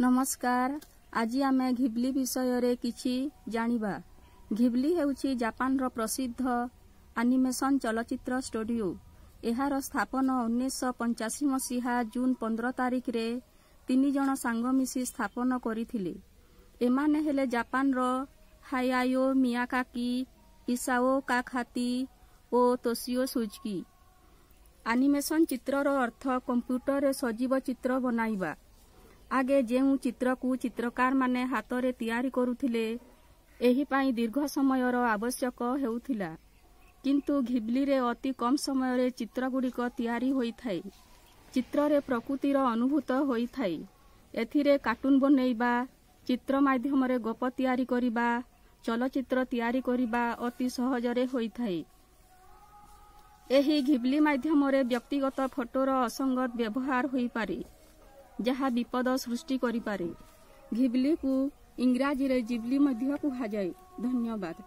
नमस्कार। आज आम घिबली विषय किछि जानिबा। घिबली हेउछि जापान रो प्रसिद्ध एनिमेशन चलचित्र स्टूडियो। एहार स्थापना 1985 मसीहा जून 15 तारिख रे 3 जण सांग मिसी स्थापन करिथिले। एमाने हेले जापान रो हायाओ मियाकाकी, इसाओ काखाती ओ तोशियो सुजुकी। एनिमेशन चित्र रो अर्थ कंप्यूटर रे सजीव चित्र बनाइबा। आगे जेउ चित्र को चित्रकार माने हाथ रे तैयारी करुथिले एही पाई दीर्घ समय रो आवश्यक हेउथिला, किंतु घिबली रे अति कम समय रे चित्र गुड़िक तैयारी होई थाई। चित्र रे प्रकृति रो अनुभूत होई थाई। एथिरे कार्टून बनेइबा, चित्र माध्यम रे गप तैयारी करिबा, चलचित्र तैयारी करिबा अति सहज रे होई थाई। एही घिबली माध्यम रे व्यक्तिगत फोटो रो असंगत व्यवहार होई पारे, जहा विपद सृष्टि करि पारे। घिबली को इंग्राजी रे जिबली मध्य कुहा जाय। धन्यवाद।